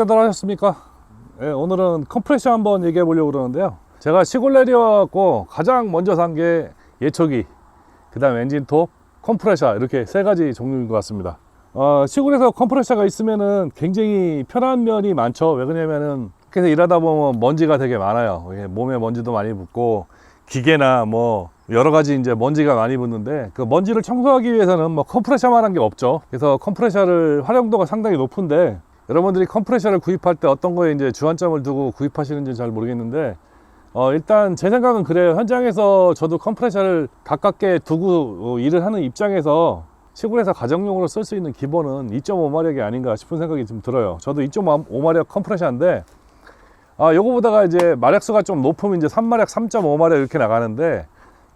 식사들 하셨습니까? 네, 오늘은 컴프레셔 한번 얘기해 보려고 그러는데요. 제가 시골 내려왔고 가장 먼저 산 게 예초기, 그 다음 엔진톱, 컴프레셔, 이렇게 세 가지 종류인 것 같습니다. 시골에서 컴프레셔가 있으면은 굉장히 편한 면이 많죠. 왜 그러냐면은 그래서 일하다 보면 먼지가 되게 많아요. 몸에 먼지도 많이 붙고 기계나 뭐 여러 가지 이제 먼지가 많이 붙는데, 그 먼지를 청소하기 위해서는 뭐 컴프레셔만 한 게 없죠. 그래서 컴프레셔를 활용도가 상당히 높은데, 여러분들이 컴프레셔를 구입할 때 어떤 거에 이제 주안점을 두고 구입하시는지 잘 모르겠는데, 일단 제 생각은 그래요. 현장에서 저도 컴프레셔를 가깝게 두고 일을 하는 입장에서 시골에서 가정용으로 쓸 수 있는 기본은 2.5마력이 아닌가 싶은 생각이 좀 들어요. 저도 2.5마력 컴프레셔인데, 요거보다가 이제 마력수가 좀 높으면 이제 3마력, 3.5마력 이렇게 나가는데,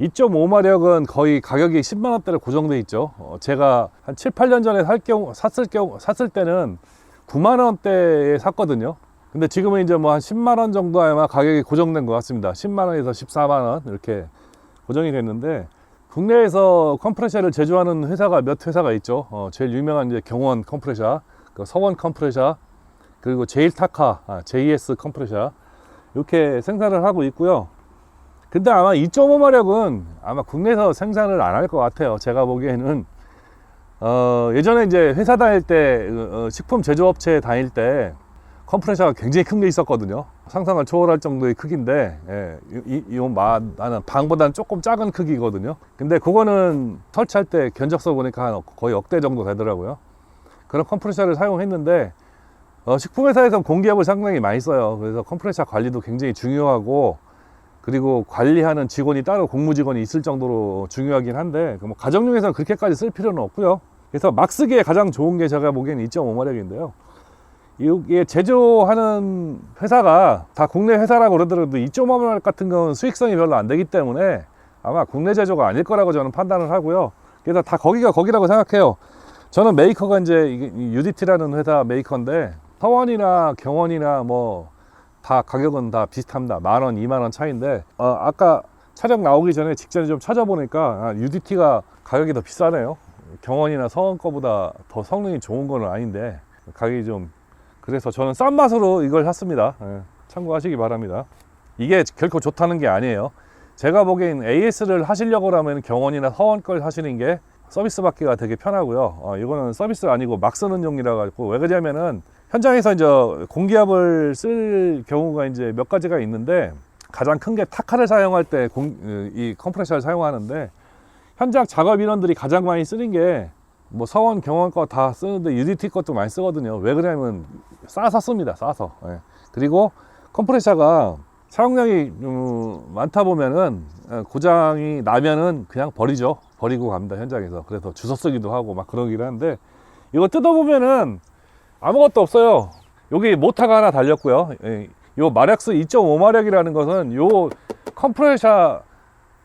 2.5마력은 거의 가격이 10만원대로 고정돼 있죠. 제가 한 7, 8년 전에 샀을 때는 9만원대에 샀거든요. 근데 지금은 이제 뭐 한 10만원 정도 아마 가격이 고정된 것 같습니다. 10만원에서 14만원 이렇게 고정이 됐는데, 국내에서 컴프레셔를 제조하는 회사가 몇 회사가 있죠. 제일 유명한 이제 경원 컴프레셔, 그 서원 컴프레셔, 그리고 제일타카, JS 컴프레셔, 이렇게 생산을 하고 있고요. 근데 아마 2.5마력은 아마 국내에서 생산을 안 할 것 같아요. 제가 보기에는 예전에 이제 회사 다닐 때, 식품 제조업체 다닐 때 컴프레셔가 굉장히 큰 게 있었거든요. 상상을 초월할 정도의 크기인데, 나는 방보다는 조금 작은 크기거든요. 근데 그거는 설치할 때 견적서 보니까 거의 억대 정도 되더라고요. 그런 컴프레셔를 사용했는데, 식품회사에서 공기압을 상당히 많이 써요. 그래서 컴프레셔 관리도 굉장히 중요하고, 그리고 관리하는 직원이 따로 공무 직원이 있을 정도로 중요하긴 한데, 뭐 가정용에서는 그렇게까지 쓸 필요는 없고요. 그래서 막 쓰기에 가장 좋은 게 제가 보기엔 2.5마력인데요. 이게 제조하는 회사가 다 국내 회사라고 그러더라도 2.5마력 같은 건 수익성이 별로 안 되기 때문에 아마 국내 제조가 아닐 거라고 저는 판단을 하고요. 그래서 다 거기가 거기라고 생각해요. 저는 메이커가 이제 UDT라는 회사 메이커인데, 서원이나 경원이나 뭐 다 가격은 다 비슷합니다. 만원, 2만원 차이인데, 아까 촬영 나오기 전에 직전에 좀 찾아보니까 UDT가 가격이 더 비싸네요. 경원이나 서원 거보다 더 성능이 좋은 거는 아닌데 가격이 좀, 그래서 저는 싼 맛으로 이걸 샀습니다. 참고하시기 바랍니다. 이게 결코 좋다는 게 아니에요. 제가 보기엔 AS를 하시려고 하면 경원이나 서원 걸 하시는 게 서비스 받기가 되게 편하고요. 이거는 서비스 아니고 막 쓰는 용이라 가지고, 왜 그러냐면은 현장에서 이제 공기압을 쓸 경우가 이제 몇 가지가 있는데, 가장 큰 게 타카를 사용할 때 이 컴프레셔를 사용하는데, 현장 작업 인원들이 가장 많이 쓰는 게 뭐 서원, 경원 거 다 쓰는데 UDT 것도 많이 쓰거든요. 왜 그러냐면 싸서 씁니다. 싸서. 그리고 컴프레셔가 사용량이 많다 보면은 고장이 나면은 그냥 버리고 갑니다, 현장에서. 그래서 주워 쓰기도 하고 막 그러긴 하는데, 이거 뜯어보면은 아무것도 없어요. 여기 모터가 하나 달렸고요. 요 마력수 2.5마력이라는 것은 요 컴프레셔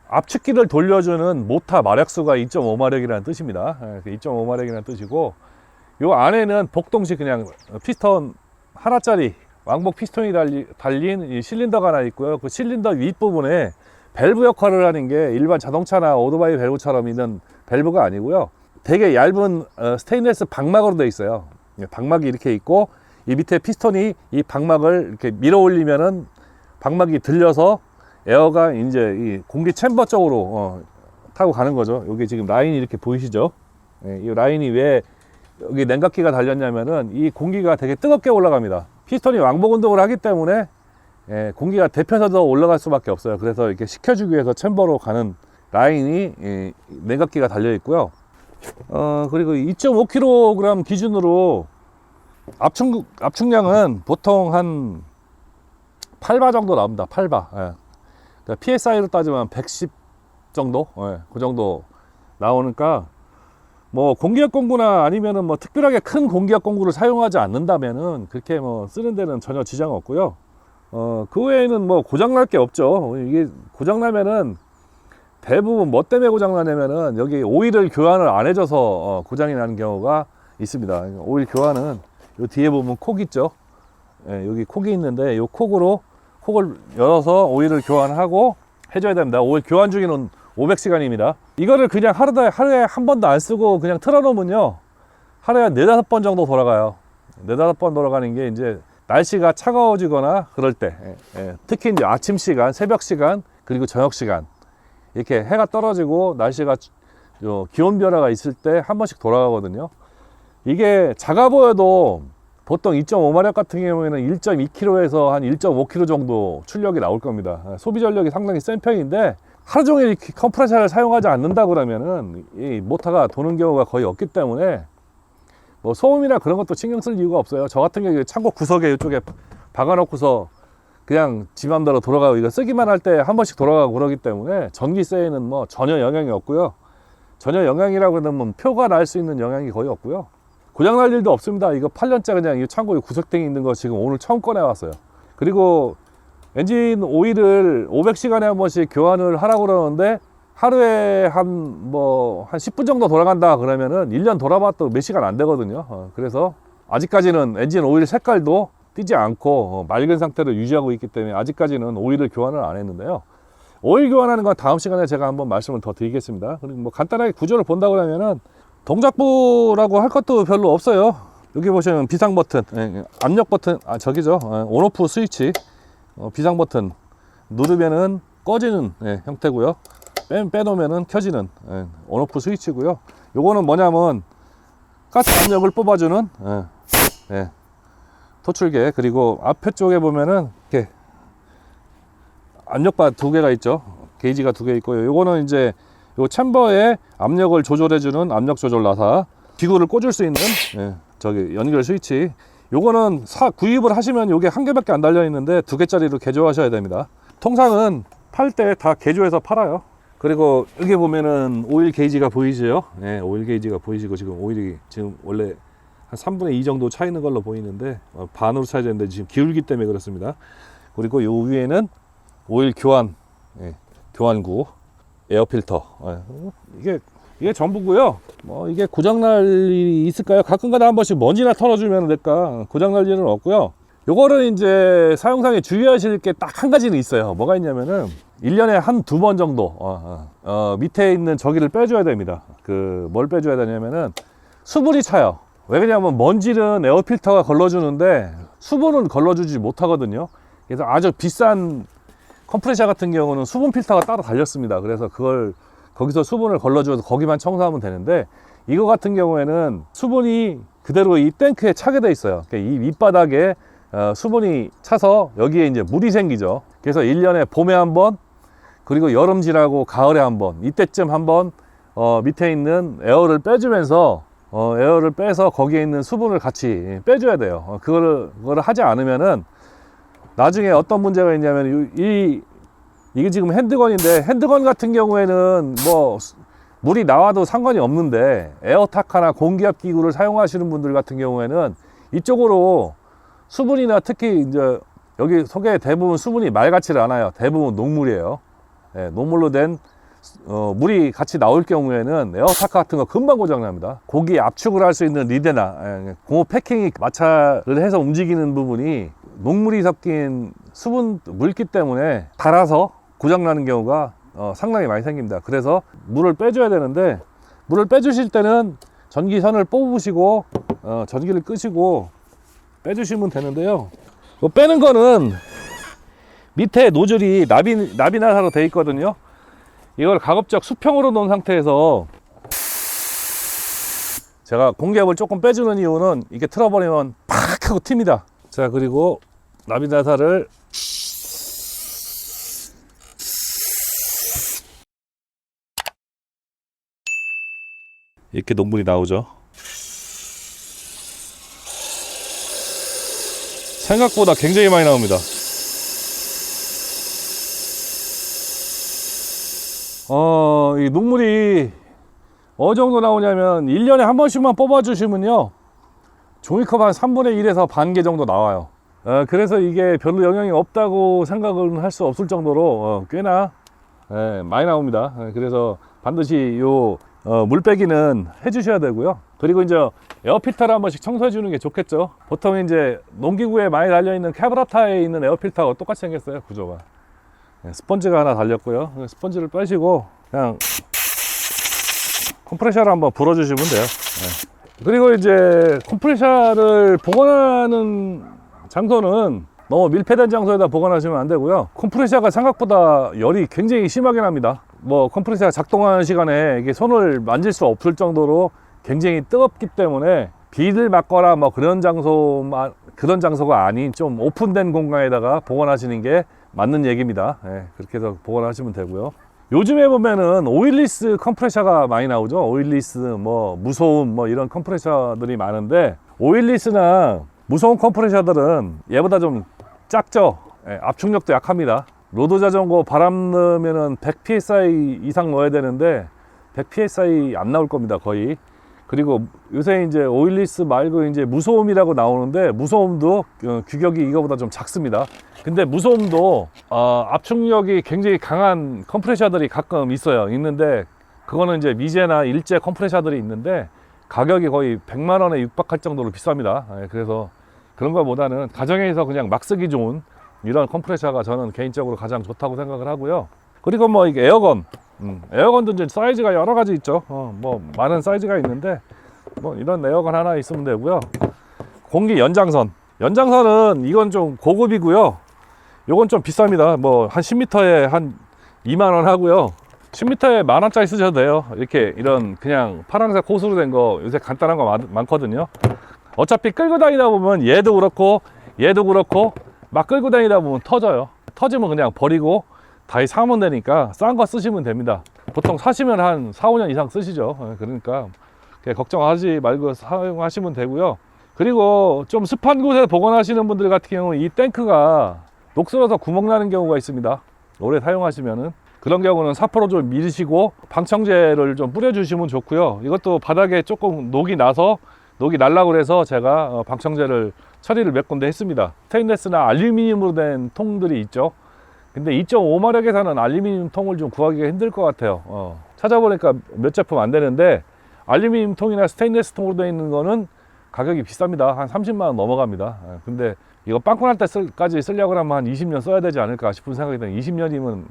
압축기를 돌려주는 모터 마력수가 2.5마력이라는 뜻입니다. 2.5마력이라는 뜻이고, 요 안에는 복동식 그냥 피스톤 하나짜리 왕복 피스톤이 달린 이 실린더가 하나 있고요. 그 실린더 윗부분에 밸브 역할을 하는 게 일반 자동차나 오토바이 밸브처럼 있는 밸브가 아니고요. 되게 얇은 스테인리스 방막으로 되어 있어요. 방막이 이렇게 있고, 이 밑에 피스톤이 이 방막을 이렇게 밀어 올리면은 방막이 들려서 에어가 이제 이 공기 챔버 쪽으로 타고 가는 거죠. 여기 지금 라인이 이렇게 보이시죠? 이 라인이 왜 여기 냉각기가 달렸냐면은 이 공기가 되게 뜨겁게 올라갑니다. 피스톤이 왕복 운동을 하기 때문에 공기가 데펴서 더 올라갈 수밖에 없어요. 그래서 이렇게 식혀주기 위해서 챔버로 가는 라인이 냉각기가 달려 있고요. 그리고 2.5kg 기준으로 압축량은 보통 한 8바 정도 나옵니다. 8바. 그러니까 PSI로 따지면 110 정도? 그 정도 나오니까, 뭐 공기압 공구나 아니면은 뭐 특별하게 큰 공기압 공구를 사용하지 않는다면은 그렇게 뭐 쓰는 데는 전혀 지장 없고요. 그 외에는 뭐 고장날 게 없죠. 이게 고장나면은 대부분 뭐 때문에 고장나냐면은 여기 오일을 교환을 안 해줘서 고장이 나는 경우가 있습니다. 오일 교환은 요 뒤에 보면 콕 있죠. 여기 콕이 있는데 요 콕을 열어서 오일을 교환하고 해줘야 됩니다. 오일 교환 주기는 500시간입니다. 이거를 그냥 하루에 한 번도 안 쓰고 그냥 틀어놓으면요, 하루에 4-5번 정도 돌아가요. 4-5번 돌아가는 게 이제 날씨가 차가워지거나 그럴 때, 특히 이제 아침 시간, 새벽 시간, 그리고 저녁 시간, 이렇게 해가 떨어지고 날씨가 기온 변화가 있을 때 한 번씩 돌아가거든요. 이게 작아 보여도 보통 2.5마력 같은 경우에는 1.2kg에서 한 1.5kg 정도 출력이 나올 겁니다. 소비 전력이 상당히 센 편인데 하루 종일 컴프레셔를 사용하지 않는다 그러면은 이 모터가 도는 경우가 거의 없기 때문에 뭐 소음이나 그런 것도 신경 쓸 이유가 없어요. 저 같은 경우에 창고 구석에 이쪽에 박아놓고서 그냥 지 맘대로 돌아가고, 이거 쓰기만 할 때 한 번씩 돌아가고 그러기 때문에 전기세에는 뭐 전혀 영향이 없고요. 전혀 영향이라고 하면 표가 날 수 있는 영향이 거의 없고요. 고장날 일도 없습니다. 이거 8년째 그냥 이 창고에 구석탱이 있는 거 지금 오늘 처음 꺼내 왔어요. 그리고 엔진 오일을 500시간에 한 번씩 교환을 하라고 그러는데 하루에 한 10분 정도 돌아간다 그러면은 1년 돌아봐도 몇 시간 안 되거든요. 그래서 아직까지는 엔진 오일 색깔도 띄지 않고 맑은 상태로 유지하고 있기 때문에 아직까지는 오일을 교환을 안 했는데요. 오일 교환하는 건 다음 시간에 제가 한번 말씀을 더 드리겠습니다. 그리고 뭐 간단하게 구조를 본다고 하면은 동작부라고 할 것도 별로 없어요. 여기 보시면 비상 버튼, 압력 버튼, 저기죠. 온오프 스위치, 비상 버튼 누르면은 꺼지는 형태고요. 빼놓으면은 켜지는 온오프 스위치고요. 요거는 뭐냐면 가스 압력을 뽑아주는 토출계, 그리고 앞에 쪽에 보면은 이렇게 압력바 두 개가 있죠. 게이지가 두 개 있고요. 요거는 이제 요 챔버에 압력을 조절해주는 압력 조절 나사, 기구를 꽂을 수 있는 저기 연결 스위치. 요거는 구입을 하시면 요게 한 개밖에 안 달려 있는데 두 개짜리로 개조하셔야 됩니다. 통상은 팔 때 다 개조해서 팔아요. 그리고 여기 보면은 오일 게이지가 보이시죠? 오일 게이지가 보이시고, 지금 오일이 지금 원래 한 3분의 2 정도 차 있는 걸로 보이는데 반으로 차야 되는데 지금 기울기 때문에 그렇습니다. 그리고 요 위에는 오일 교환, 교환구, 에어필터. 이게 전부고요. 뭐 이게 고장날 일이 있을까요? 가끔가다 한 번씩 먼지나 털어주면 될까? 고장날 일은 없고요. 요거를 이제 사용상에 주의하실 게 딱 한 가지는 있어요. 뭐가 있냐면은 1년에 한 두 번 정도 밑에 있는 저기를 빼줘야 됩니다. 뭘 빼줘야 되냐면은 수분이 차요. 왜 그러냐면 먼지는 에어필터가 걸러주는데 수분은 걸러주지 못하거든요. 그래서 아주 비싼 컴프레셔 같은 경우는 수분 필터가 따로 달렸습니다. 그래서 그걸 거기서 수분을 걸러줘서 거기만 청소하면 되는데, 이거 같은 경우에는 수분이 그대로 이 탱크에 차게 돼 있어요. 그러니까 이 밑바닥에 수분이 차서 여기에 이제 물이 생기죠. 그래서 1년에 봄에 한 번, 그리고 여름 지나고 가을에 한 번, 이때쯤 한번 밑에 있는 에어를 빼주면서 에어를 빼서 거기에 있는 수분을 같이 빼줘야 돼요. 그거를 하지 않으면은 나중에 어떤 문제가 있냐면, 이게 지금 핸드건인데, 핸드건 같은 경우에는 뭐 물이 나와도 상관이 없는데, 에어타카나 공기압 기구를 사용하시는 분들 같은 경우에는 이쪽으로 수분이나 특히 이제 여기 속에 대부분 수분이 맑지를 않아요. 대부분 녹물이에요. 녹물로 된 물이 같이 나올 경우에는 에어타카 같은 거 금방 고장납니다. 고기 압축을 할 수 있는 리데나 공업 패킹이 마찰을 해서 움직이는 부분이 녹물이 섞인 수분 물기 때문에 닳아서 고장나는 경우가 상당히 많이 생깁니다. 그래서 물을 빼줘야 되는데, 물을 빼주실 때는 전기선을 뽑으시고 전기를 끄시고 빼주시면 되는데요. 빼는 거는 밑에 노즐이 나비나사로 되어 있거든요. 이걸 가급적 수평으로 놓은 상태에서, 제가 공기압을 조금 빼주는 이유는 이게 틀어버리면 팍 하고 튑니다. 자, 그리고 나비나사를 이렇게 녹물이 나오죠. 생각보다 굉장히 많이 나옵니다. 이 녹물이 어느 정도 나오냐면 1년에 한 번씩만 뽑아주시면요, 종이컵 한 3분의 1에서 반 개 정도 나와요. 그래서 이게 별로 영향이 없다고 생각은 할 수 없을 정도로 꽤나 많이 나옵니다. 그래서 반드시 요 물빼기는 해주셔야 되고요. 그리고 이제 에어필터를 한 번씩 청소해 주는 게 좋겠죠. 보통 이제 농기구에 많이 달려있는 캐브라타에 있는 에어필터하고 똑같이 생겼어요, 구조가. 스펀지가 하나 달렸고요. 스펀지를 빼시고 그냥 컴프레셔를 한번 불어주시면 돼요. 그리고 이제 컴프레셔를 복원하는 장소는 너무 밀폐된 장소에다 보관하시면 안 되고요. 컴프레셔가 생각보다 열이 굉장히 심하게 납니다. 뭐 컴프레셔가 작동하는 시간에 이게 손을 만질 수 없을 정도로 굉장히 뜨겁기 때문에 비를 맞거나 뭐 그런 장소가 아닌 좀 오픈된 공간에다가 보관하시는 게 맞는 얘기입니다. 예, 그렇게 해서 보관하시면 되고요. 요즘에 보면은 오일리스 컴프레셔가 많이 나오죠. 오일리스, 뭐 무소음, 뭐 이런 컴프레셔들이 많은데, 오일리스나 무소음 컴프레셔들은 얘보다 좀 작죠. 예, 압축력도 약합니다. 로드 자전거 바람 넣으면은 100psi 이상 넣어야 되는데 100psi 안 나올 겁니다, 거의. 그리고 요새 이제 오일리스 말고 이제 무소음이라고 나오는데, 무소음도 규격이 이거보다 좀 작습니다. 근데 무소음도 압축력이 굉장히 강한 컴프레셔들이 가끔 있는데, 그거는 이제 미제나 일제 컴프레셔들이 있는데 가격이 거의 100만 원에 육박할 정도로 비쌉니다. 예, 그래서 그런 것보다는 가정에서 그냥 막 쓰기 좋은 이런 컴프레셔가 저는 개인적으로 가장 좋다고 생각을 하고요. 그리고 뭐 이게 에어건, 에어건도 이제 사이즈가 여러 가지 있죠. 뭐 많은 사이즈가 있는데 뭐 이런 에어건 하나 있으면 되고요. 공기 연장선은 이건 좀 고급이고요. 요건 좀 비쌉니다. 뭐 한 10m에 한 2만 원 하고요. 10m에 만 원짜리 쓰셔도 돼요. 이렇게 이런 그냥 파란색 호스로 된 거 요새 간단한 거 많거든요. 어차피 끌고 다니다 보면 얘도 그렇고 막 끌고 다니다 보면 터져요. 터지면 그냥 버리고 다시 사면 되니까 싼 거 쓰시면 됩니다. 보통 사시면 한 4, 5년 이상 쓰시죠. 그러니까 걱정하지 말고 사용하시면 되고요. 그리고 좀 습한 곳에 보관하시는 분들 같은 경우 이 탱크가 녹슬어서 구멍 나는 경우가 있습니다. 오래 사용하시면은. 그런 경우는 사포로 좀 밀으시고 방청제를 좀 뿌려주시면 좋고요. 이것도 바닥에 조금 녹이 날라고 그래서 제가 방청제를 처리를 몇 군데 했습니다. 스테인레스나 알루미늄으로 된 통들이 있죠. 근데 2.5마력에서는 알루미늄 통을 좀 구하기가 힘들 것 같아요. 찾아보니까 몇 제품 안 되는데, 알루미늄 통이나 스테인레스 통으로 되어 있는 거는 가격이 비쌉니다. 한 30만 원 넘어갑니다. 근데 이거 빵꾸 날 때까지 쓰려고 하면 한 20년 써야 되지 않을까 싶은 생각이 드는, 20년이면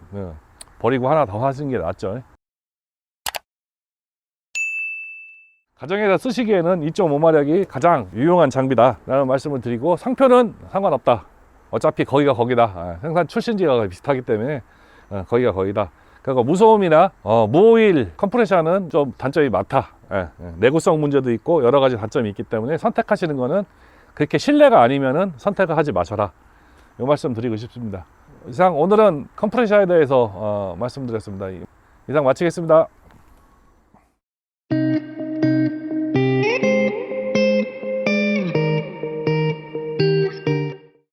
버리고 하나 더 하시는 게 낫죠. 가정에서 쓰시기에는 2.5마력이 가장 유용한 장비다 라는 말씀을 드리고, 상표는 상관없다. 어차피 거기가 거기다. 생산 출신지가 비슷하기 때문에 거기가 거기다. 그리고 무소음이나 무오일 컴프레셔는 좀 단점이 많다. 내구성 문제도 있고 여러 가지 단점이 있기 때문에 선택하시는 거는 그렇게 실내가 아니면은 선택을 하지 마셔라. 이 말씀 드리고 싶습니다. 이상 오늘은 컴프레셔에 대해서 말씀드렸습니다. 이상 마치겠습니다.